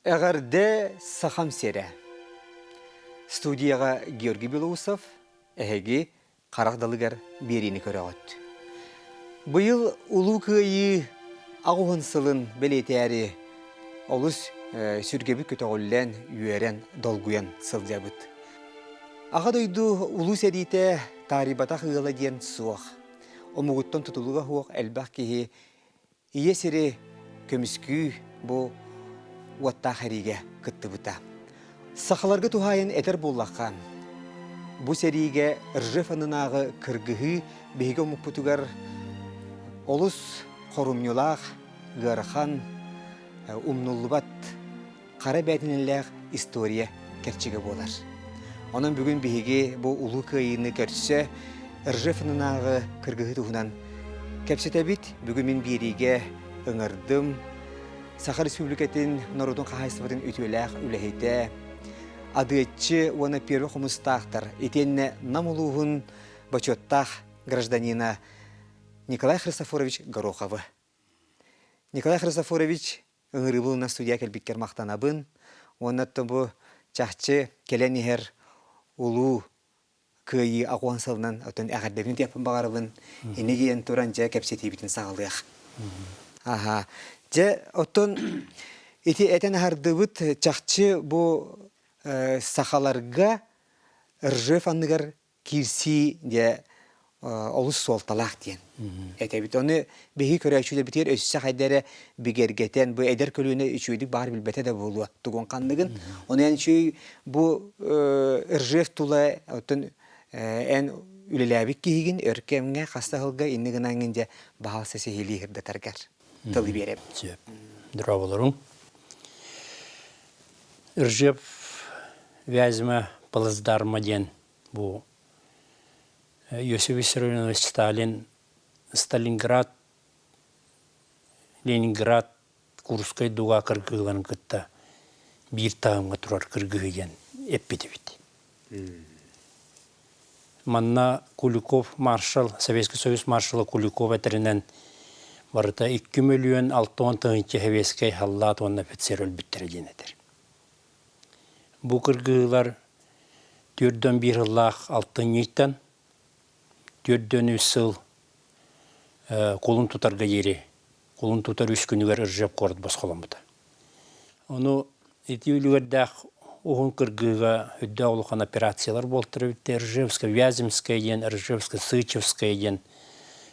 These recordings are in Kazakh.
Әғарде сахам сере. Студияға Георгий Белоусов, әхеге қарақдалығар берені көрі ғыт. Бұйыл ұлу күйі ағуын сылын білеті әрі олыс сүргебі көтіғылен үйерен долгуян сылдябыт. Аға дойду ұлу сәрейті тарибата қығыла ден суақ. Омығыттан тұтылыға хуақ әлбақ кейі ие сері көміскүй бұл уатта хариге кытты бұта. Сақаларға тухайын әтер боллаққа. Бұ сәриге ыржыф анынағы кіргігі бейге мұппутугар олыс қорумнылақ, ғархан, умнуллыбат, қара бәдінілләқ история кәрчіге болар. Оның бүгін бейге бұ ұлы күйіні көрсе, ыржыф анынағы кіргігі тұғынан кәпсетәбіт бүгін мен береге ұңырдым. Саха Республикатын Народун қағайсыбатын өтеләқ үләхейті. Адыетчі оны перві құмыстақтар. Етенне намылуғын бачоттақ гражданина Николай Христофорович Гороховы. Николай Христофорович ұңырыбылына студия кәлбеккер мақтанабын. Оннаттың бұл чақчы келенігер ұлу күйі ағуан салынан өтін әғардебін тепін бағарыбын. Енеген тұран жа кәпсетейбетін сағалыяқ. Аха. Же оттон ити этен хардыбыт чахчы бу сахаларга ыржыф анныгар кирси де олус солталак диен. Эте бит оны беги көрөчүлөр битер өссө хайдары бигергетен бу эдер көлүнө үчүйдүк бар билбете да болу тугон кандыгын. Оны чүй бу ыржыф тула оттон эн үлеләбик кийген өркемге хастахылга иннеген аңынжа баалсы сехили хирде таргар. Тылы берем. Здраволарың. Ыржып вязьма палыздарма ден бұл Иосиф Виссарионович Сталин Сталинград, Ленинград, Курскай дуға кыргыларын кытта бір тағымға тұрар кыргыген эппеті бит. Манна Куликов маршал, Советский Союз маршалы Куликов әтерінен барыта 2 миллион 6 тыңынчы хевескей халлат онна офицер өлбіттері денедер. Бұ кыргылар 4-1 ыллақ 6 ниттан, 4-3 сыл қолын тұтарға ері, қолын тұтар 3 күнігер ыржап қорды басқалан бұта. Оны еті өлігердәқ оғын кыргыға үдді ауылған операциялар болтыры бітті. Ржевская, Вяземская ден, Ржевская, Сычевская ден,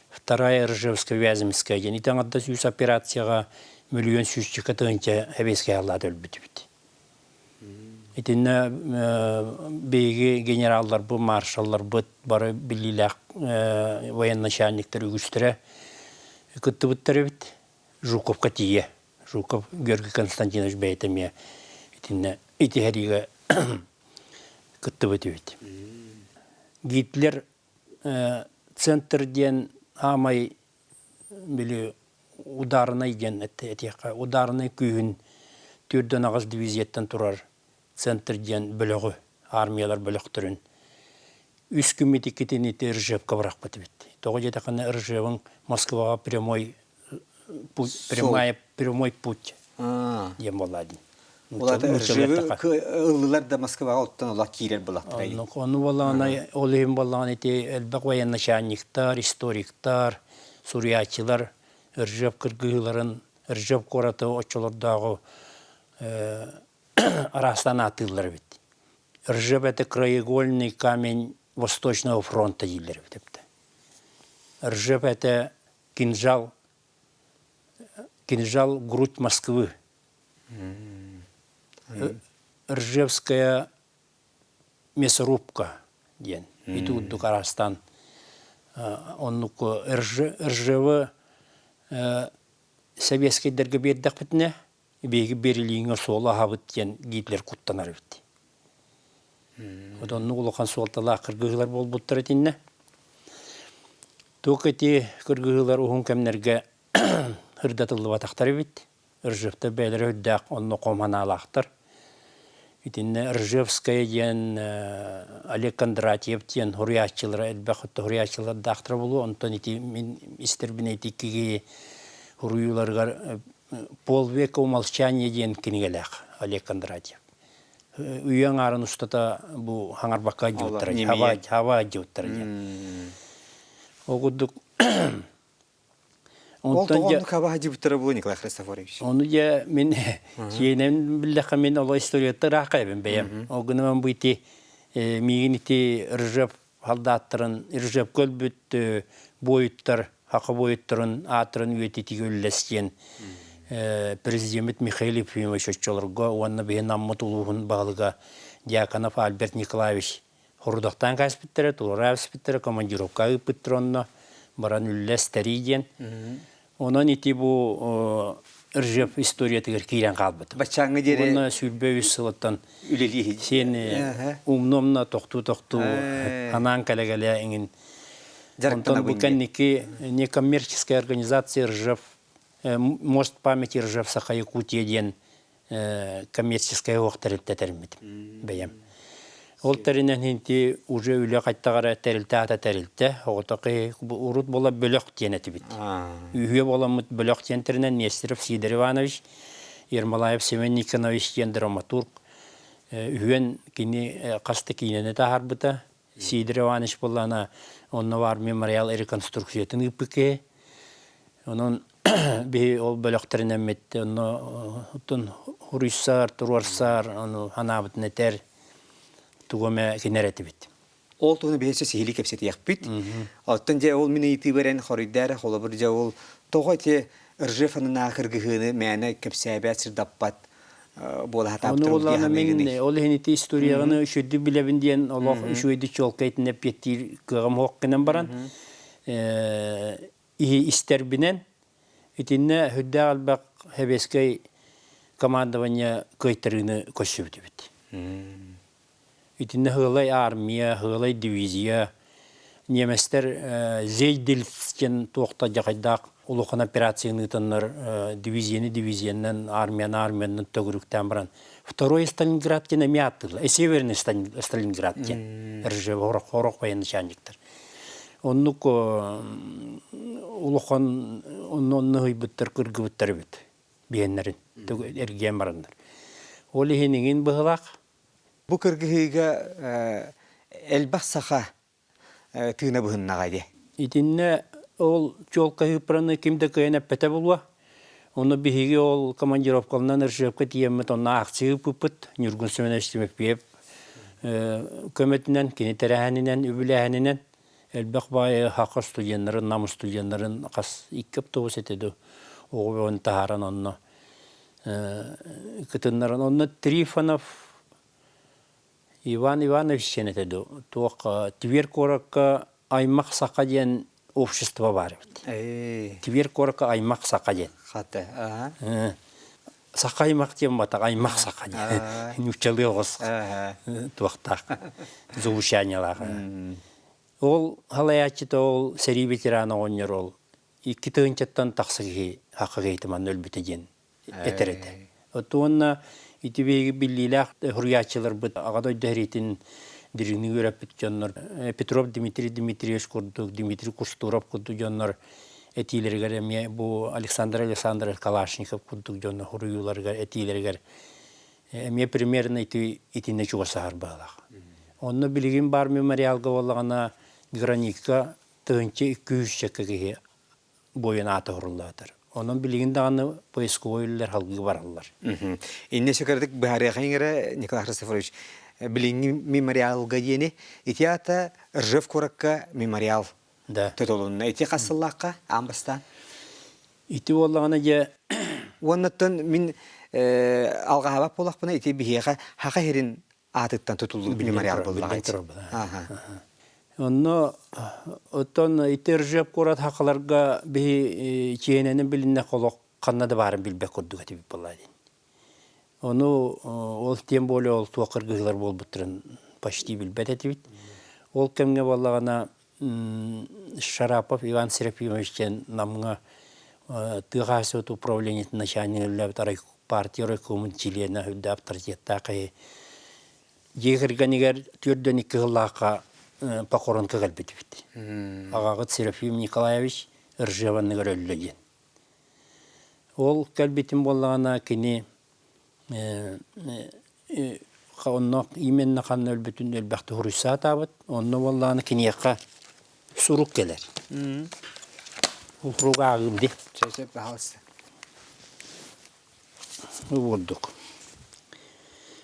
Вторая Ржевская, Вяземская ден. Итан адда сүйіс операцияға миллион сүйісчікі тұғынча әбеске аллады өлбіті біті. Итінні бейгі генералдар бұл, маршалдар бұд, бары біліләқ военначальниктер үгістірі күтті бұттыры біт. Жуковқа тие. Жуков Георгий Константинович бәйтіме ити хәриге күтті бұты біт. Гитлер центрден амай білі ударына еген, ударына күйін түрден ағыз дивизияттан тұрар центрден біліғі, армиялар біліқтірін. Үс күмет екетен еті Ржевқа бұрақ бұты бітті. Тоғы жетақаны Ржевың Москваға прямой путь дем боладың. Олады Ржеві ұлылар да Москваға оттан олақ кейлер болақтырайды. Оны болағына, олығын болағына еті әлбақ военначальниктар, историктар, сурьячылар, Ржев кыргыларын, Ржев қораты очылырдағы арастан атылар бітті. Ржев әті краеугольный камень Восточного фронта дейлер бітіпті. Ржев әті кинжал грудь Москвы. Ржевская мясорубка ден. Иту Дукарастан. Ржевы советский дәргі бердік бітіне, бейгі берілейіңі солы ғабыт ден Гитлер құттанар бітті. Одан ұлыған солтала кыргыгылар бол бұттыр етінне. Тоқ еті кыргыгылар ұғын кәмнерге хырдатылы батақтар бітті. Ржевті бәлері өддәқ онны қомана алақтыр. Итинне Ржевская ден Олег Кондратьев ден хурячылары, әлбәқытті хурячылар дақтыр болу. Онтан ити мен истербін етікіге хуруюларғар полвека умолчания ден кенегеләқ. Олег Кондратьев. Үйен арын ұстата бұл хаңарбаққа жуыттыр, хава жуыттыр. Оғыдық... Ол тоғынды қаба жуыттыры бұл, Николай Христофорович? Оны я мен кейінен білдіққа мен ола историяты рақайбын бәйім. Оғыны мен бұйты мейгін ити ұржап халдаттырын, ұржап көл бүтті бойыттыр, хақы бойыттырын, атырын өйті өллескен президент Михаил Ефимович Очолырға, оны бейін аммыт ұлығын бағылыға Дьяконов Альберт Николаевич Хұрудақтан қаспеттірі, тұлыра әспеттірі, командировка өпіттір онына, баран үлләс тәрейден. Онан ити бұл ұржап историятығыр кейлен қалбыды. Бачаңы дере... Оны сүлбе өз сылыттан үлелі. Сен умномна тоқту, анан кәлі-кәлі әңін. Онтан бұл кәннекі некоммерческая организация ұржап, Мост памяти Ржевсаха Якутия ден коммерческая оқтарылты тәрілмедім, бәйім. Ол тәрінен хенті уже үлі қайттағара тәрілті, оғытақы ұрыт бола бөліқ тен әті біт. Үйе боламыд бөліқ тен тәрінен Нестеров Сидор Иванович, Ермолаев Семен Никонович ден драматург, үйен қасты кейінені тағар бұта, Сидор Иванович болана, онны бар мемориал реконструкциятын үпіке, onun bir ol bölükтеринен метте, onun hurissar, turuarsar, onu hanabıt neter, tuğume kinereti bit. Ол туны бейсе сихили кепсети яқпит. Оттан же ол мені ити берен хориддар, холобыр же ол тоғы те ыржефанын ақыргығыны мәні кепсебет сырдаппат бол хатаптыр. Оны олағына мен ол хенети историяғыны үшөйді білебін дейін, олақ үшөйді чолқайтын әпеттер кығым хоққынан баран. Истер бинен, итинне хүдді албақ хәбескай командования көйтеріні көшібді бит. Итинне хылай армия, хылай дивизия, неместер зейділскен тоқта жақайдақ ұлықын операцияны тыныр дивизияннан армияны төгіріктен баран. Второй Сталинград кен әме аттылы, Северный Сталинград кен, әржі хорақ баяны шанжықтыр. Оннук улухан онны хыйбыттар кыргыбыттар бит биеннерин эрген барандар. Ол хенеген быгылак. Бу кыргыйга элбах саха тыына быгыннага де. Итинне ол жолка хыпраны кимде кыйна пете булва. Оны биһиге ол командировкалынан ыржыпка тиемет онна акчы пыпыт Нургун Сөмөнөштүмөк беп көмөтүнөн кинетерәһенинен үбүләһенинен Elbaq bayi haqqa studiyenlerin, namus studiyenlerin qas ikkip toğus etedi. Oğu onu taharan onunla. Kıtınların onunla Trifonov Ivan Ivanoviç etedi. Tuğ Tverkorakka aymaq saqa diyen общество var. Tverkorakka aymaq saqa diyen. Xatı. Saqa aymaq diyen bataq, aymaq saqa diyen. Nüçalı oğuz. Tuğtaq. Zavuşanyalar. Ол халаячыта ол сери ветераны оннер ол. Икки тыгынчаттан тақсыгы хақыға етіман өлбітеден әтереді. Отуынна итібегі біліліғ хұрячылар бұд ағадой дәретін дирігні көріп бүт жонлар. Петров Дмитрий Дмитриевич құрдық, Дмитрий Кустуров құрдық жонлар. Әтейлергер әме бұл Александр Калашников құрдық жонлар хұрыюларғар, әтейлергер. Әме примерно итіне чуғасағар бағылақ. Онны білген бар мемориалға болағана граникка тыгынчы 200 чеккеге бойына аты ұрылладыр. Onun bilgin dağını поисковойлар halkı varırlar. İnne şekerdik bihariye kayınlara Nikolay Hristoforovich bilgin memorialga yeni itiyata Rjev Korakka memorial tutulunna. İti kasıllakka ambastan? İti ollağına ya... Ondan min alga habap olaq buna iti bihiyaga haqa herin atıttan tutuldu memorial bollağa. Onu oton iti Rjev Korat haqalarga bihi çiğnenin bilinne qoloq qannadı barın bilbek kurdu gati bipallaydın. Onu ol tem bolu ol tuaqırgılar bol butırın почти bilbet etibit. Ol kemge vallağına Шарапов Иван Серафимовичтен намга тыгасы от управления начальника второй партии райкомын члена хүлдә авторитетта кай егерганигер түрдөн ике гыллака покоронка галбет бит. Агагыт Серафим Николаевич Ржеванны көрөллеген. Ол калбетин боллагана кини Онно именно қан өлбүтүн өлбәкте хуруйса табыт. Онно валланы кинияка сурук келер. Ухруга агымды. Чәчеп бахалсы. Вводок.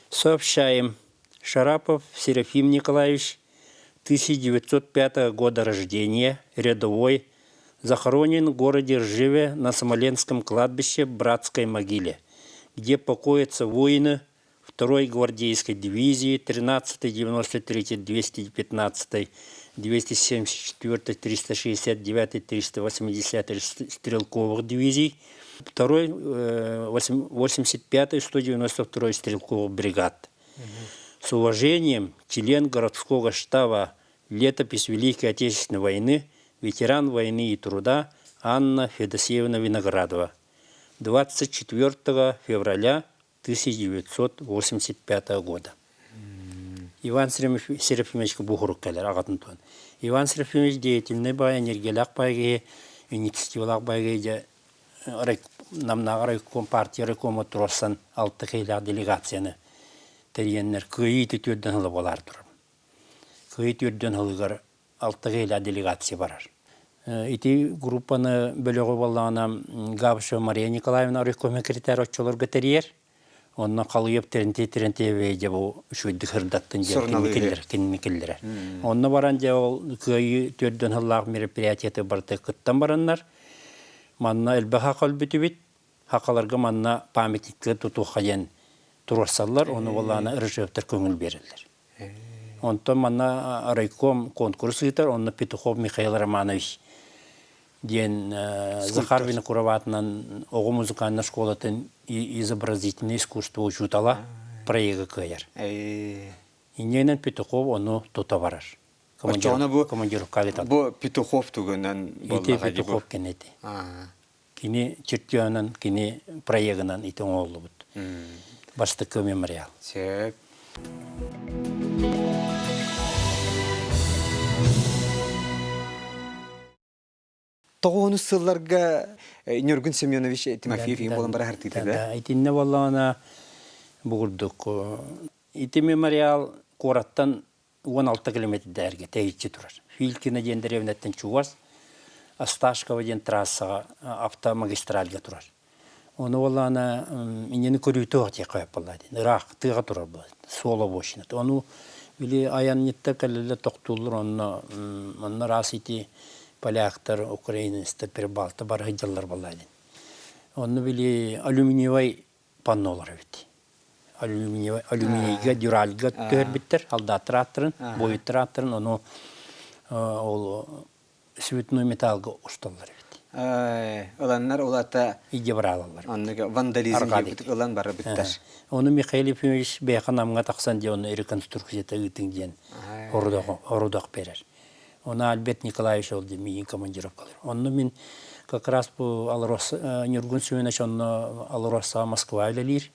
Сообщаем. Шарапов Серафим Николаевич, 1905 года рождения, рядовой, захоронен в городе Ржеве на Смоленском кладбище Братской могиле, где покоятся воины 2-й гвардейской дивизии, 13-й, 93-й, 215-й, 274-й, 369-й, 380-й стрелковых дивизий, 2-й, 85-й, 192-й стрелковых бригад. С уважением, член городского штаба «Летопись Великой Отечественной войны», ветеран войны и труда Анна Федосеевна Виноградова. 24 февраля 1985 года. Иван Серафимович Бухурук келер, ағатын туан. Иван Серафимович деятельный бай, энергиялақ байге, инициативалақ байге, намнаға райком партия райкома тұрасан 6 хейлақ делегацияны тәреннер көйі түтірден хылы болар тұрым. Көйі түтірден хылығар 6 хейлақ делегация барар. Ити группаны бөлігі болағына Габышева Мария Николаевна райкома кретар отчолар гөтерер. Онна қалыйып тәрінте вейде бұл үшөйді қырдаттын кеннекелдері. Онна баран де ол көйі түрден хыллағы мероприятияты барты қыттан бараннар. Манна әлбі хақал бүті бит. Хақаларға манна памятниклі тұту қайын тұрарсалар, оны олағына ұрышөптір көңіл берілдер. Онтан манна райком конкурс ұйтар, онна Петухов Михаил Романович ден Захар Винокуроватынан оғы музыкальный школатын изобразительное искусство учутала проега көйер. Инненен Петухов оны тұта барар. Командировка алитал. Бұл Петухов түгінен болнаға дейбі? Ите Петухов кенеті. Кені чертионан, кені проегынан итен оғылы бұд. Бастықы мемориал. Сеп. Тоғуыны сылларға Нюргун Семенович Тимофеев ең болын бара хартыйды, да? Итинне болағына бұғырдық. Ити мемориал Қораттан 16 километр дәрге тәйітші тұрар. Филькина ден деревнеттен Чувас, Асташкова ден трассаға автомагистральға тұрар. Оны болағына инені көрүйті ғатия қойып болады. Ирақ тыға тұрар болады. Соло бошынат. Оны білі аяннетті кәлілі тоқтулыр. Оны рас ити поляктар, украинистер, перебалты бар ғыдалар болады. Оны білі алюминиевай паннолар өйті. Алюминийға, дюральға төр біттер, алдатыр аттырын, бойыттыр аттырын, оны светной металлға ұсталар өйті. Оланлар олата иге баралалар. Вандализм олан бары біттер. Оны Михаил Ефимович бейқанамға тақсан де оны реконструкцията үтін ден орудақ берер. Оны Альберт Николаевич олды мейін командировкалар. Оны мен как раз по Нюргун Семенович Алроса Москва өлелер.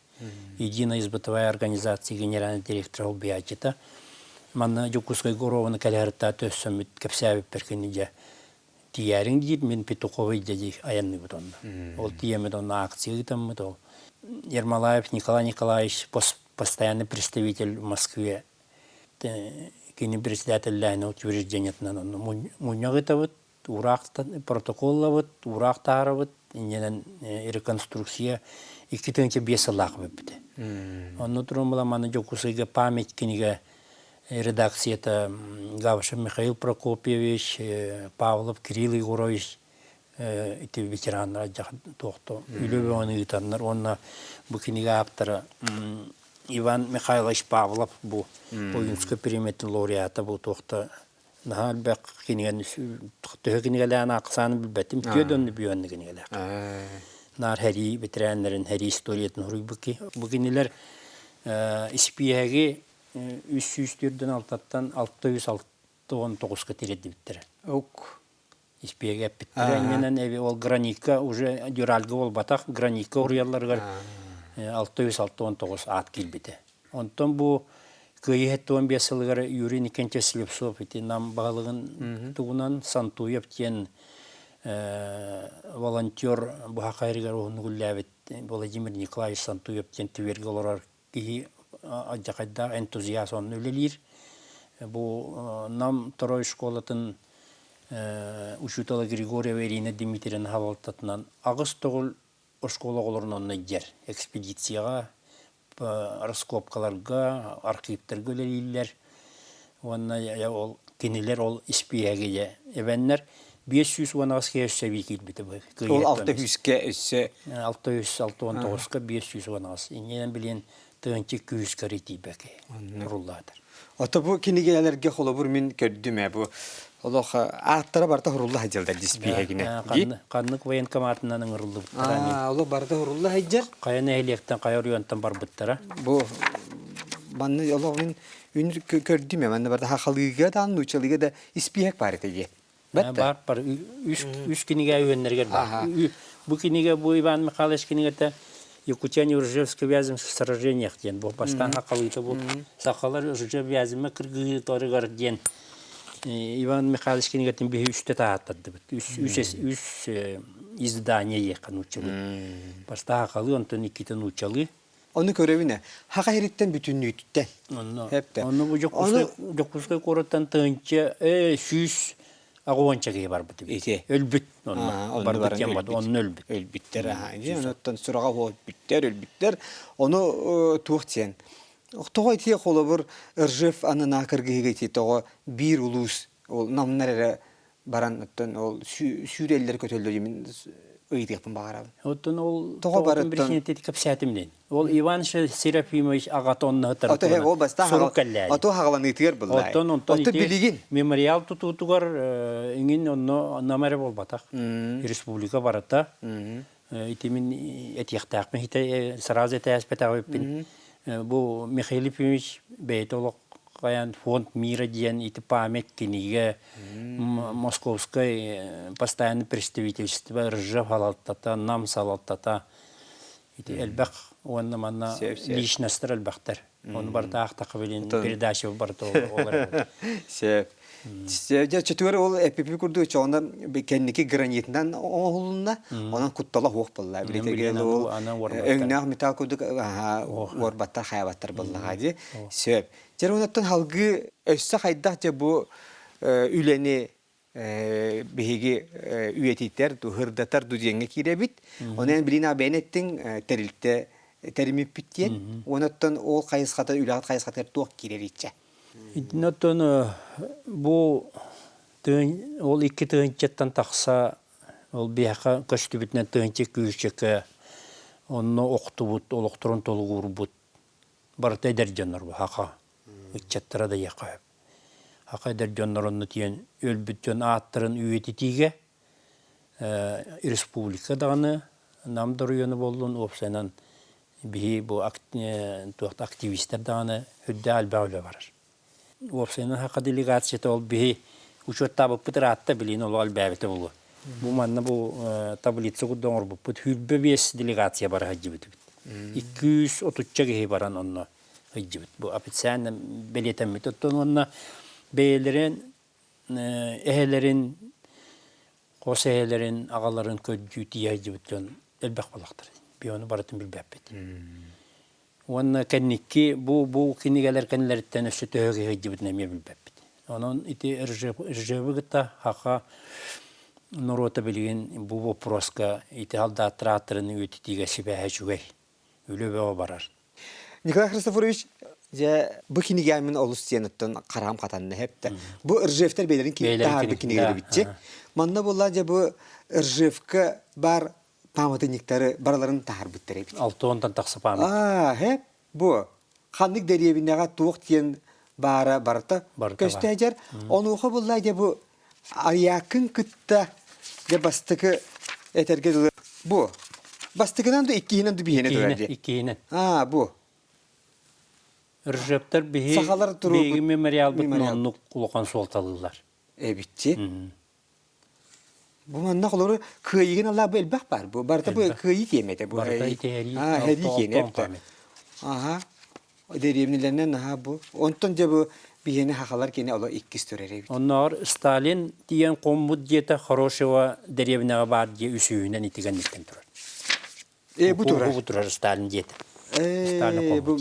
Единая избытовая организация генеральный директор Олбиатита. Манна Жукускай Горованы кәләрітта төссім көпсәбіп перкенеде тиярин дейд, мен Петуховый деді аянны бұд онда. Ол тиемед онна акция ғытаммыд ол. Ермолаев Николай Николаевич, постоянный представитель в Москве, кені председательләйні утверждениятынан онны мұньағытавыд, протоколлавыд, урақтарывыд, иненен реконструкция 2-5 лақ бөпті. Онны тұрын бұла маны Жокусыйға память кенеге редакцията Гавышев Михаил Прокопьевич, Павлов Кирилл Егорович, ити ветерандар тоқты. Үйлөбе оны ұйтандар. Онна бұл кенеге аптары Иван Михайлович Павлов, бұл ойынскі периметр лауреаты бұл тоқты. Нахал бәк кенеген түхі кенегелән ақсаны білбәттім. Көдөнні бүйөнні кенегеләк. Нар хәри ветеранларын, хәри историятын ұрый бүкі. Бұл кенелер испияғы 300-ден алтаттан 619-ға тередді біттірі. Испияғы әп біттірі. Әненен әве ол граника, уже дюральғы ол батақ, граника ұрыяларғар 619 ат келбеті. Онтан бұл көйет 15 жылғары Юрий Никентьев Слепцов нам бағалығын туғынан Сантуев тен волонтер бұға қайрығар оғын ғылләвет Владимир Николаевич Сантуев тен тверге олар ки ажакайда энтузиаст он өлелир. Бу нам второй школатын учутала Григорьева Ирина Дмитриевна хавалтатынан агыс тогул школа олорунан жер экспедицияга раскопкаларга архивтерге өлелилер. Онна ол кинилер ол испияге эвеннер 500 ванас кешсе викилбите бу. Ол 600-ке өссе 600-619-ка 500 ванас. Инен билен тыгынчы 200 карити беке. Рулладыр. Ата бу кинигелерге холобур мен көрдүм бу. Олох аттара барта хурулла хаҗалда диспиягине. Каннык военкоматынан ыңырылды. Оло барта хурулла хаҗар. Каяны электен кайорыянтан бар буттара. Бу манны олох мен үн көрдүм мен барта хакалыга да нучалыга да испияк бар этеге. Бар үш киниге өөннергер бар. Бу киниге бу Иван Михайлович кинигете Якутяне Уржевское вяземское сражение ден. Бу бастан хакалыга бу сакалар Уржев вяземе кыргы торыгар ден. Иван Михайлович кинигетин бе үстө тааттады. Үс издание якын учулы. Баста хакалы онтон икитен учулы. Onu körevine haka heritten bütünlüğütten. Onu bu jokkuskay koratan tınçı süs ağuança gibi var bu tibi. Ölbüt onu. Barbat yamad onu ölbüt. Ölbütler ha. Ondan sonra o bitler ölbütler. Onu tuğtiyen. Otoğa itiye kolabur Irjef anına kırgıya iti o bir ulus ol namnere baran ol süreller kötüldüğümün öyle yapın bakarım. Oton ol toğun birisini tetikap saatimden. Ol Ivan Serafimoviç Agaton'u hatırlatıyor. Oto o basta oto hagalanı itiyer bullay. Oto biligin. Memorial tututugar ingin onu namere bol batak. Respublika barata. İtimin etiyaktak mı hite sarazete aspetavipin. Bu Mikhail Ефимович beytolog kayan fond mira diyen iti память киниге Московской постоянное представительство Ржев халаттата, нам салаттата. Ити элбак онна манна личностер элбактер. Он барда ахтакабилин передача барда олар. Сеп. Я четвер ол эпипи курду чоңда кенники гранитинен оңулунда онан куттала хук булла. Билетеге ол өңнак металл курдук орбаттар хаябаттар буллага ди. Сеп. Жеронаттан халгы өссө хайдак же бу үлени биһиги үйетитер хырдатар дузеңге киребит. Онан билина бенеттин терилте теримип биттен. Онаттан ол кайыската үлат кайыската туак киреритче. Итнотон бу ол икки тыгынчаттан такса ол бияка көстүбүтнен тыгынчы күйүчөкө онно октубут олокторун толугурбут барта дерденер бу хака иччаттара да якап хака дерденеронну тиен өлбүттөн аттырын үйетитиге республика даганы намдырыйыны болдун опсенан бии бу активисттер даганы хүддө албаулы барар. Опсенан хака делегацияты ол бии учетта бу пытыратта билин ол албабыты болу. Бу манна бу таблица гудоңор бу пут хүлбө бес делегация бар хаҗибит. 230 ге баран онно хаҗибит. Бу официально билетем тоттон онно бейлерин эхелерин косейлерин агаларын көдүтү хаҗибиттен элбек балактыр. Биону баратын билбеппет. Онна кенники бу кинигелер кенлерден өсө төөгө хаҗибитне билбеппет. Онун ити Ржевыгыта хака Норота билген бу вопроска ити алда траторын үтитиге себе жүгей. Үлөбө барар. Николай Христофорович, же бу кинигемин олустенаттан карам катанны хепте. Бу Ржевтер бейлерин кинигер бу кинигер битчи. Манна болла же бу Ржевка бар памятниктары барларын тахар биттер бит. 6-10 таксы памят. Хеп бу ханник деревинега тук тиен бара барта көстәҗәр. Онуга болла же бу аякын кытта де бастыкы этерге бу бастыгынан да 2-нен да бихене дөрәде. 2-нен. Бу. Ржептер биги мемориал бутнонну кулган солталылар. Битти. Бу манна кылары кыйыгын Алла белбак бар. Бу барта бу кыйы кемете бу. Барта итери. Хеди кенепте. Деревнелернен бу. Онтон же бу бихене хакалар кене ала 2 төрәре бит. Оннар Сталин диен коммут диета хорошего деревняга бар ди үсүнен итигән иттен турар. Bu turar. Bu turar Сталин дед. Bu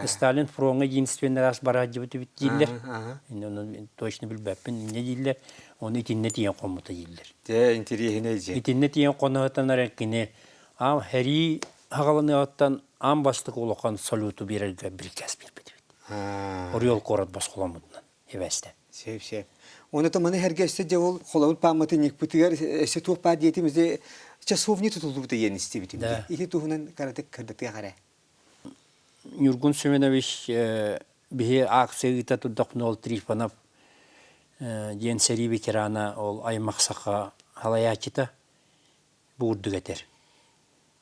Сталин фронга единственный раз бараджы бит диллер. Ага. Onu точно bilbepпин. Ne diller? Onu itinne tiyen komuta diller. Те интереснее. Итинне тиен конотанар кини ам хери хагалыныаттан ам бастык улахан салюту берерге приказ бербет. Орел корат баскуламыдынан эвесте. Сеп. Оны таманы хергесте же ол холавыл паматы ник бутыгар эсе туп па диетимизде часовни тутулду деген истебитим. Ити тухунан каратык кырдыкты кара. Юргун Семенович бихе аксыгыта тудак 03 панап ден сери ветерана ол аймаксака халаячита буурдугетер.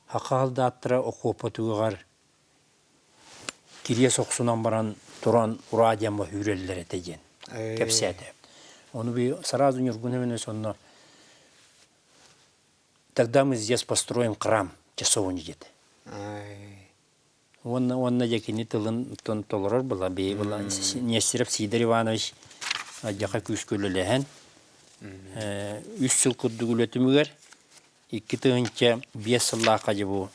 Хакалда аттыра окопотугар кирие соксунан баран туран урадиямба хүреллер этеген. Кепсете. Он бы сразу Нюргуневич он тогда мы здесь построим храм часовни где-то. Он на якине тон толорор была бей была Нестеров Сидор Иванович аджака күскөлөлөһен. 3 жыл күрдүгүлөтүмүгөр 2 тыгынча 5 жылга жыбу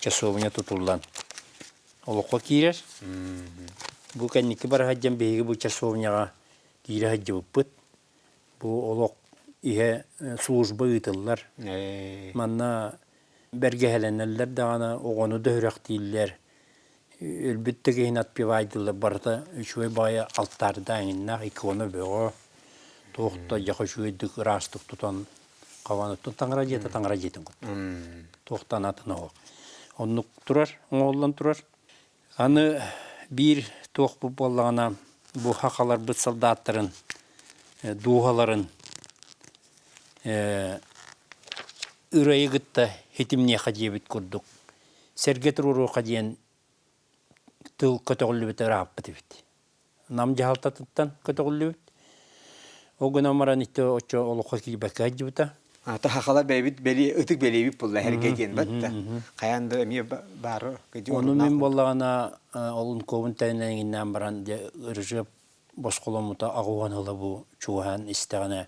часовня тутулган. Олокко кирер. Бу кенники бар хаджан беги бу часовняга кире хаджыбыппыт. Бу олок ihe служба ытыллар. Манна бергеһеленнеллер дагана огону дөһрәк тиллер. Элбетте кейин атпивайдылар барда үчөй бая алтарда инна иконы бего. Тоқта яхашуй дик растык тутан каванытын таңра жетин кут. Тоқтан атына о. Оннук турар, оңоллан турар. Аны бир тоқ бу боллагана бу хакалар бу солдаттарын дугаларын ырайгытта хитимне хадибит курдук. Сергетруру хадиен тыл көтөгүлүбүт раппытыбыт. Нам жалтаттан көтөгүлүбүт. Огуна маранитте очо олокко кибекка жибута. Ата хакалар бебит бели ытык белеби булла хергеген батта. Каянда эми бары кеди. Ону мен боллагана олун ковун тайнагынан баран ыржып бошколомута агуанала бу чухан истегане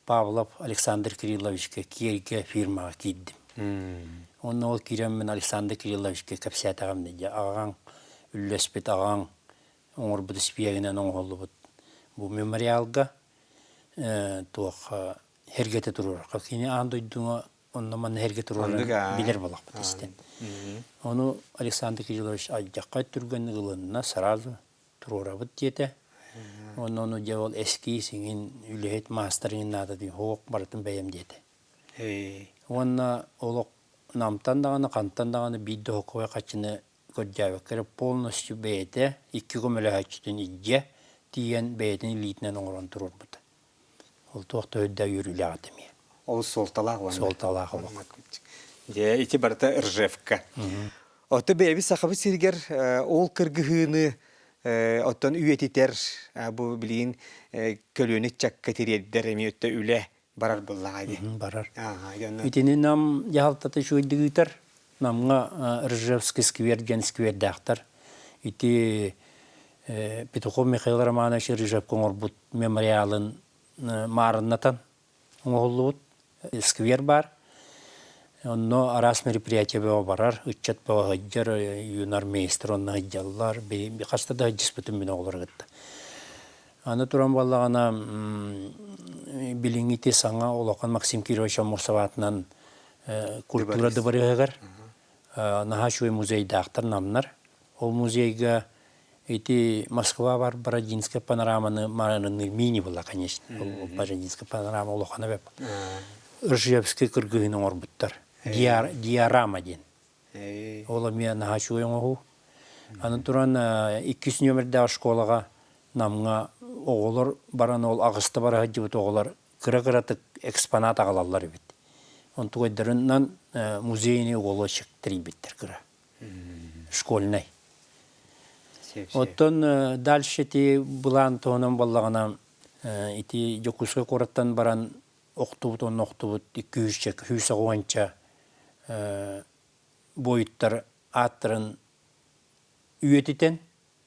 Павлов Александр Кирилловичке кирге фирмага киддим. Онно ол кирем мен Александр Кирилловичке капсиятагам деди. Аган үллеспет аган оңор будиспиягынан оңолубут. Бу мемориалга туох хергете турur. Какини андойдуңа онно мен хергете турur билер болак бутистен. Ону Александр Кириллович ажакка түргөн гылынна сразу турурабыт дете. Onu cevol eski singin ülhet masterin nada di hok baratın beyem diyete. Onna olok namtan dağını kantan dağını bidde hokoya kaçını kodjava kere polностью beyete 2 gömele haçtın icce diyen beyetin litnen oran turur buta. Ol toqta ödde yürüle atımı. Ol soltalaq var. Soltalaq olaq. Je iti barata Rjevka. Otu beyebi saxabı sirger ol kırgıhını Ottan üyetiter bu bilin kölünü çakka tiriyedder emiyette üle barar bullağaydı. Barar. İtinin nam yahaltatı şu idigüter. Namga Rjevski skvergen skverdaktar. İti Petukhov Mikhail Romanovich Rjevkon orbut memorialın marınatan. Oğulluğut skver bar. Onno aras meripриятие бева барар, үтчет бева хаджар, юнар мейстер онна хаджаллар, би каста да хаджис бүтүн мен оглар гытты. Аны туран баллагана билиңите саңа олокан Максим Кирович Мурсаватынан культура дыбарыгар, Нахашуй музей дактар намнар. Ол музейга эти Москва бар, Бородинская панораманы мараны мини была, конечно. Бородинская панорама олокана беп. Ржевский кыргыгын орбуттар. Диарама ден. Ола мен хачуй оңу. Аны туран 200 нөмердә школага намга оголор баран ол агысты бара җибет оголор кыра-кыратык экспонат агалалар бит. Он туйдырыннан музейне оголо чыктырып биттер кыра. Школьный. Оттон дальше ти булан тонун баллагана ити Жокуска кораттан баран оқтубут 200 чек, 100 оғанча бойыттар аттырын үйетітен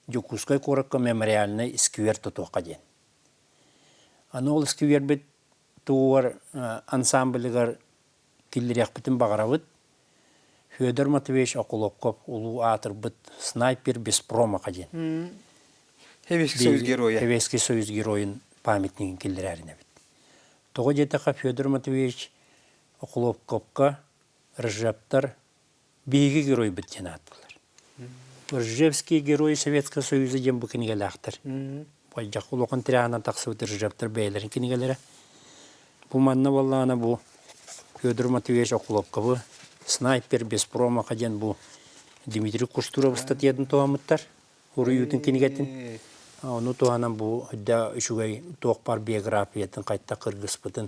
Жокускай коракка мемориальный сквер тұтуаққа ден. Аны ол сквер бет туғар ансамблігар келдерек бітін бағарабыт, Федор Матвеевич Окуловков улу атыр быт снайпер без промаха ден. Советский Союз героя. Советский Союз героин памятнигин келдирәріне бит. Тоғы жетіға Федор Матвеевич Окуловковка Ржевтар бейгі герой біттен атылар. Ржевский герой Советского Союза ден бұл кенігел ақтыр. Байжақ ұлықын тіряғына тақсы өтір Ржевтар бәйлерін кенігелері. Бұл манна болағына бұл Федор Матвеевич Окуловковы снайпер без промаха ден бұл Дмитрий Кустуров статьядың тоғамыттар. Уруютын кенігетін. Оны туғанан бұл үдді үшігей тоқпар биографиятын қайтта қырғыс бұтын.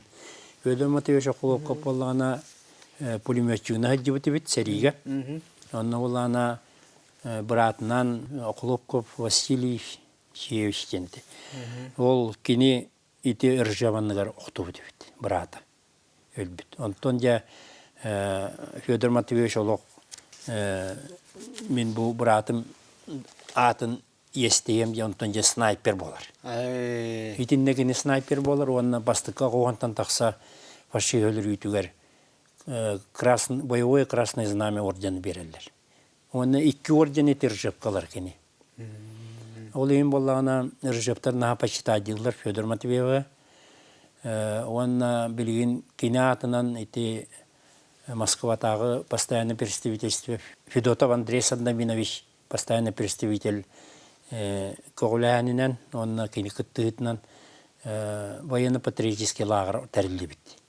Федор Матвеевич Окуловков болағына пулеметчігіні ғадды бұты бет сәріге. Оны болағына бұратынан Окуловков Василий Шевичтенді. Ол кені ите ұржаванығар оқты бұты бет, бұраты өлбіт. Онтон жа Федор Матвеевич олық мен бұл бұратым атын естейем, онтон же снайпер болар. Итиннегіне снайпер болар, онына бастыққа қоғантан тақса фаши өлір үйтігер боевое красное знамя ордені берелер. Онына 2 орден еті Ржевкалар кені. Ол ең болағына Ржевтар наға почитадилар Федор Матвеева. Онына білген кені атынан еті Москватағы постоянный представительство Федотов Андрей Сандаминович, постоянный представитель Коғылянинен, онына кені күттігітінен военно-патриотический лагер тәрілді бітті.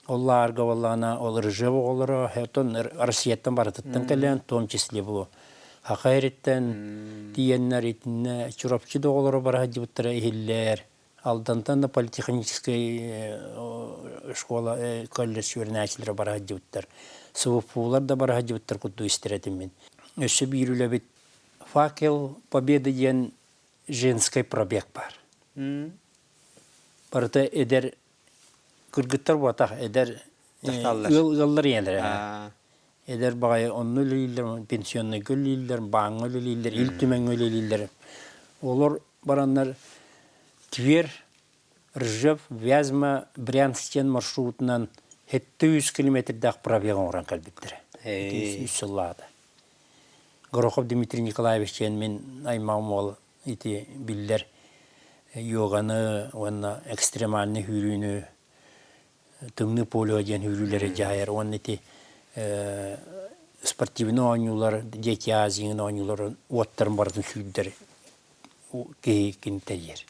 Ол лагерға олағына ол Ржев оғылары, Россияттан барытыттан кәлен, том числе бұл Хақайреттен, тиеннер етіне, Чуровчиді оғылары бара дебіттері ехеллер, алдантан да политехнический школа, колледж өрнәчілері бара дебіттер, Сывыпулар да бара дебіттер күтті істеретім мен. Өсі бейрілі бет факел победы ден женский пробег бар. Барыта эдер кыргыттар батақ, эдер ылғалар енлер. Эдер бағай онны өлілер, пенсионный өлілер, баң өлілер, илтімен өлілер. Олар баранлар Тверь, Ржев, Вязьма, Брянскен маршрутынан 700 километрдақ пробегін оран кәлбеттірі. 300 сыллады. Горохов Дмитрий Николаевич мен аймағым ол ити білдер йоганы, онна экстремальны хүрүйіні, тыңны полио ден хүрүлері жайыр. Он ити спортивный ойнулар, дети азиңын ойнулар, оттарын бардың сүйдер кейкен тәрер.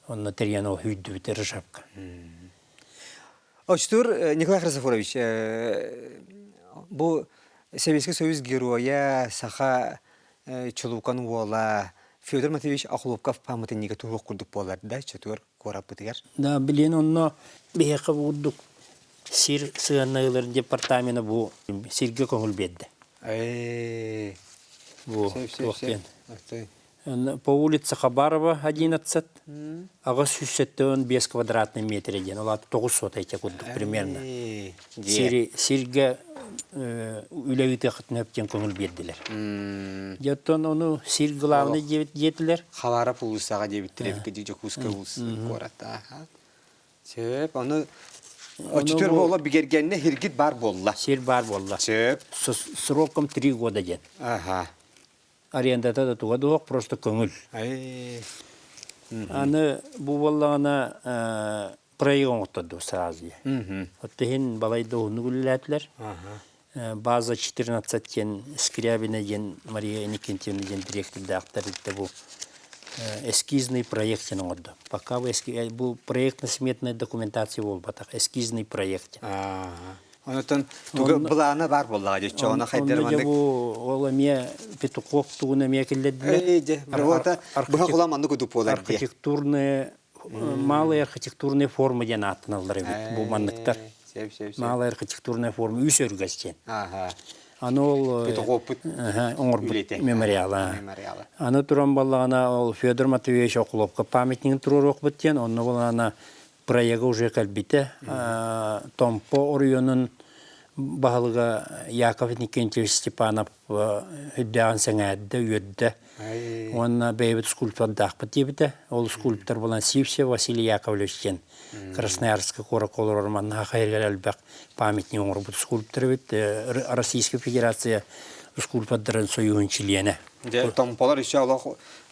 Онна тәрген ол хүрді біті Ржевка. Очтур Николай Хрисофорович, бұл Советский Союз героя саха чулукан уола Федор Матвеевич Окуловков памятын неге туғық күрдік болар, да, чатуар корап бұтығар? Да, білен онно бейқы бұдық сир сығаннағыларын департамені бұл сирге көңіл бедді. Бұл тоқпен. По улице Хабарова 11, ага 65 квадратный метр един. Олаты 900 әйте күрдік примерно. Сирге үләуіті қытын өптен көңіл берділер. Жаттан оны сир главный жетілер. Хавара пулысаға дебіттірек дежек ұсқа ұлысы қораты. Сөп, оны Очтур болла бігергенне хиргит бар болла. Сир бар болла. Сөп. Сроком 3 года ден. Арендата да туға доқ, просто көңіл. Аны бұл боллағына проегон оттады сразу. Оттығын балайды оғыны күліләтілер. База 14 кен Скрябина ген Мария Никентьевна ген директорды ақтарыды бұл эскизный проектен оңырды. Пока бұл проектно-сметная документация бол батақ. Эскизный проект. Онытын туғы бұлағына бар боллаға жөтші, оны қайдырмандық. Ол әме Петухов туғын әме келдеді. Бұға құламанды күдік болар де. Малая архитектурная форма ден аттыналар бұл мандықтар. Малая архитектурная форма үс өргәстен. Аны ол оңырбыт мемориалы. Аны тұран балағына ол Федор Матвеевич Окуловка памятнигін тұрыр оқбыттен, оны болағына прояга уже кәлбіті. Томпо орионын Бахалга Яков Никентьевич Степанов хүддәгән сәңәддә үддә. Он бәйбет скульптор дақпыт ебді. Ол скульптор болан Сивсе Василий Яковлевичтен. Красноярская кораколор орманна хайргал әлбәк памятник оңыр бұд скульптор бит. Российская Федерация скульптордарын союғын чилиене. Томполар еще Аллах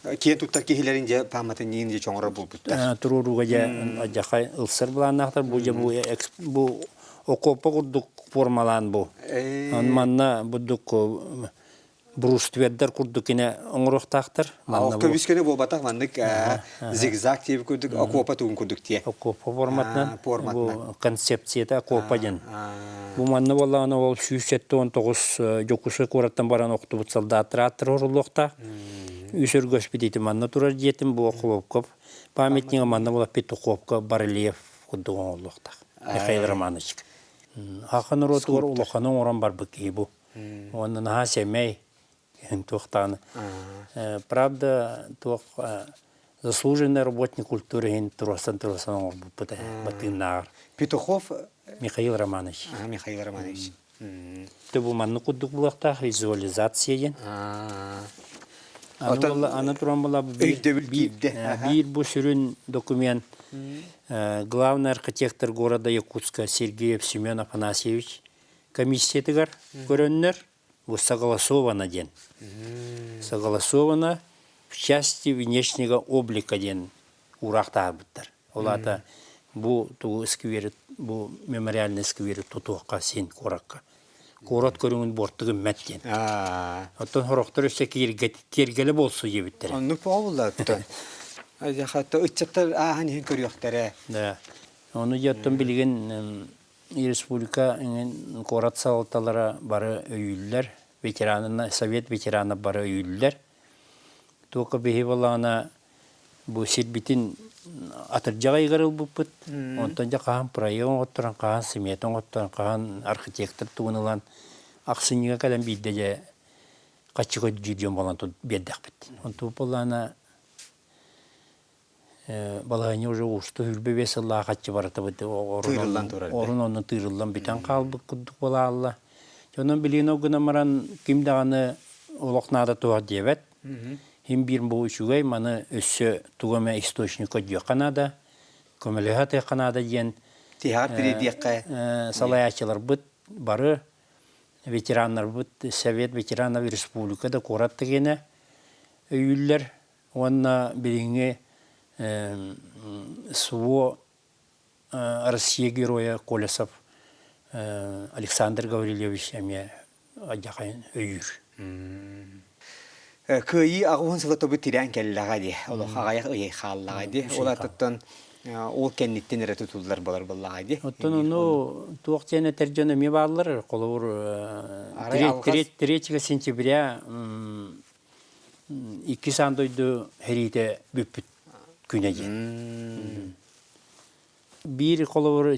кейін туттар кейлерінде памятын нейінде чоңыр бұл бұд. Тұруруға жақай ұлсыр бұланнақтар. Бұл окопа құрдық формалан бұл. Манна бұдық бруствердер курдукине оңроқтақтыр. Көбіскені бұл батақ мандық зигзаг тейбі көрдік, окопа туын көрдік тие. Окопа форматынан, бұл концепцияда окопа ден. Бұл манны болағына ол 19 жокусы көраттан баран оқты бұт солдаттыр аттыр орылуқта. Үсір көспедейті манны тұрар жетім бұл оқылып памятниға манны бола пет оқопқа барылиев күрдіғын орылуқта. Михаил Романович. Хақын ұротығыр ұлықаның оран бар бүкей бұл. Оның ха семей. Правда, заслуженный работник культуры Турасан Батынар. Петухов Михаил Романович. Михаил Романович. Ты был манны кудук булақта, визуализация. Ана туран была бир бу сүрін документ. Главный архитектор города Якутска Сергеев Семен Афанасьевич комиссиятыгар көрөннер. Согласовано ден. Согласовано в части внешнего облика ден урахта биттер. Олата бу ту сквер, бу мемориальный сквер тутуққа сен коракка. Корат көрүнүн борттугу мәттен. Оттон хорохтор өсө кергеле болсу ебиттер. Анны паулатты. Хатта үчтер ахани көрүктөрө. Да. Оны жаттан билген республика корат салталары бары өйүллер, совет ветераны бары өйүллер. Тока бейбалана бу сирбитин атыржага игырыл буппут. Онтан жа каан проектон оттуран, каан сметон оттуран, каан архитектор туунылан аксыныга кадан бидде же качыгы жүдөн болан тут беддакпыт. Онту болана балаһыны уже усту хүлбебес Аллах качы барата бит орун оны тырылдан битен калбык кудук бола Алла. Жонун билген огуна маран кимдаганы улокнада туа дебет. Хим бир бу үчүгөй маны өссө тугама источника жаканада, комелехате канада ден тиһар передиякка салаячылар бит бары ветераннар бит совет ветеранов республикада корат дегене өйүллер онна билинге СВО Россия героя Колесов Александр Гаврилевич әме ажақайын өйір. Кыйы ағуын сылы тобы тирән кәліліға де, ол ағаяқ өйей қалылыға де, ол аттықтан ол кәннеттен әрі тұтылдар болар болаға де. Оттан оны туақ тәне тәржені ме бағылар, қолы бұр 3 сентября 2 сандойды әрейді бүппіт күнеге. Bir kolor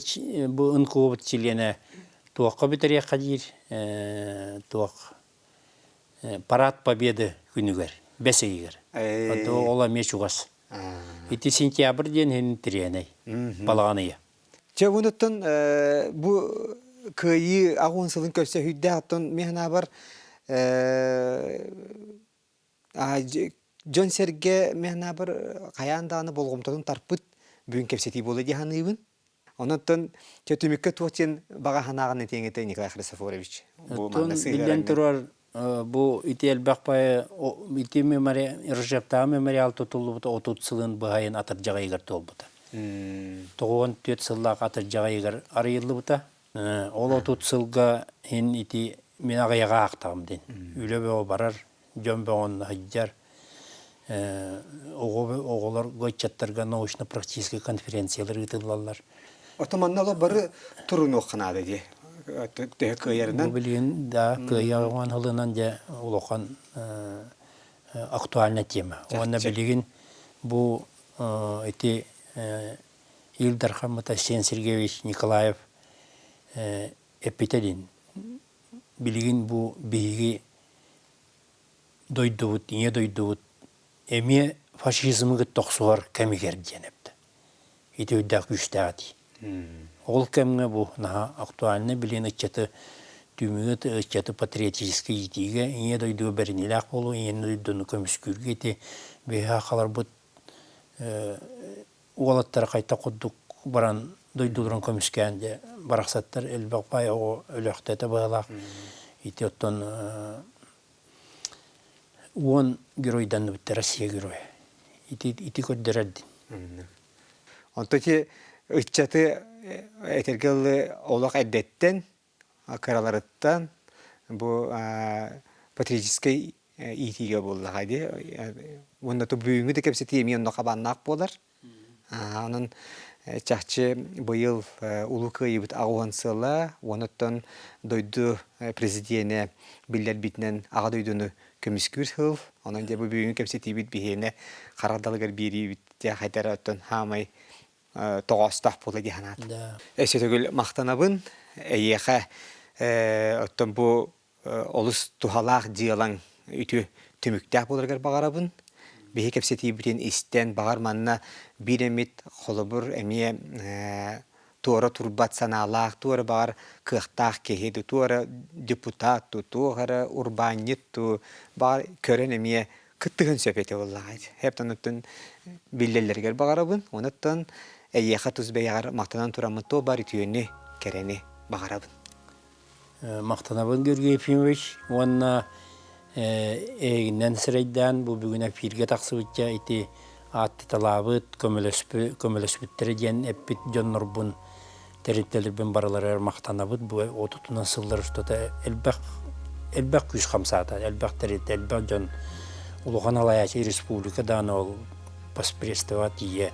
bu ınkıvıt çilene tuğqa biteriye kadir tuğ Parat Победы günüger, besegiger. Hatta ola meşugas. 2 sentyabrden hen tireney balağanıya. Çevunuttun bu kıyı ağun sılın köşe hüdde hattun mehna var John Serge mehna var kayandağını bolğumtadın tarpıt бүгін кепсети болды диханыбын. Онуттан төтүмүккө туотен бага ханаганы теңете Николай Христофорович. Билен турар бу ител бакпай ити мемориал мемориал тутулубут 30 сылын быгайын атыржага игер толбута. 94 сыллак атыржага игер арыйлыбыта. Ол 30 сылга ин ити мен агаяга актагым ден. Үлөбө барар, жомбогон хаҗар. Оғылар гөтчаттарға научно-практический конференциялар ұйтылалар. Отаманнала бары тұрын оқынады де? Бұл білген, да, көйяған ғылынан де олоқан актуальна тема. Оны білген, бұл Илдар Хамата Сен Сергеевич Николаев эпитедин. Білген бұл бейгі дойдуыт, не дойдуыт, Эме фашизмға тоқсуар кәмігер денепті. Ете өйдақ үштәғі. Ол кемге бу наха актуальны билен ичеты түмүгөт ичеты патриотический итиге ине дойду беринилак болу, ине дойдуну көмүскүргө ити беха халар бут уолаттар кайта кудук баран дойдулурун көмүскенде бараксаттар элбакпай о өлөктөтө баалак ити оттон он геройдан бит Россия герой. Ити көддөрөдү. Онтоки ыччаты этергелы олақ әддеттен, караларыттан бу патриотический итиге болдық айды. Онда то бүгінгі де кепсе темей онда қабаннақ болар. Onun çahçı bu yıl ulu kıyıbıt ağuansıla, onuttan doydu prezidiyene biller bitinen ağa doydunu kömüskür hıl. Onun da bu büyüğün kepsi tibit bihine karadalgar biri bitti haydara ötten hamay toğastah pola dihanat. Esetogül maqtanabın, eyeğe ötten bu olus tuhalaq diyalan ütü tümüktah bolargar bağarabın. Bihi kepseti bitin isten bağır manna bir emit kolobur emiye tuara turbat sanalaq, tuara bağır kıhtaq kehedu, tuara deputat tu, tuara urbanit tu, bağır kören emiye kıttığın söhbeti vallahi. Hep tanıttın billerler bağırabın, onuttan eyyeğe tuzbeyagar maqtanan turamın to bari tüyünü kereni bağırabın. Maqtanabın Gürgey Efimoviç, onna eğinden sıraydan bu bugüne firge taksıvıtça iti attı talabıt kömülöspütteri diyen epit jonnorbun terintelirbin baraları maqtanabıt bu otutunan sıllar üstüde elbaq 150 elbaq terint elbaq jon uluğan alayaçı respublikadan ol paspirestava diye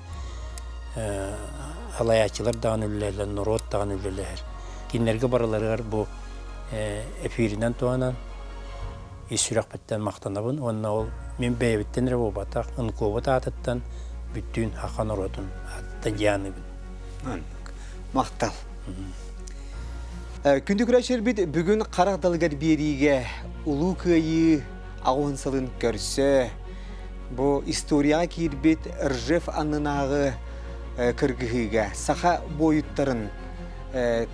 alayaçılar dağın ülülerler, norot dağın ülüler. Kinlerge baraları bu efirinden tuanan İsüraqbetten maqtanabın, onna ol men beyebitten rebobatak, ınkobat atattan bütün hakan orodun atattan yanıbın. Maqtal. Kündük raşır bit bugün Qaraqdalgar beriге ulu kıyı ağınsalın körse bu istoriya kirbit Rjef anınağı kırgıhıga saha boyutların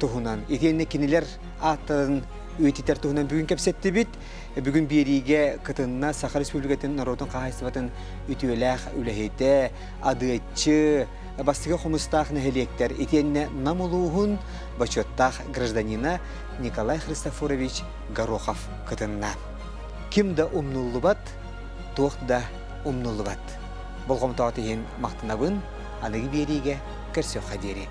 tuhunan etenne kiniler atların üyetiter tuhunan bugün kepsetti bit bugün beriге kıtınna Saha Respublikası'nın narodun kahayısıvatın ütüyeler ülehete adıçı bastığı xomustaq nehelekter etenne namuluğun başottaq гражданина Nikolay Христофорович Горохов kıtınna. Kim de umnullubat, toq da umnullubat. Bolğom tağıtıyın maqtınabın, anıgı beriге körse xaderi.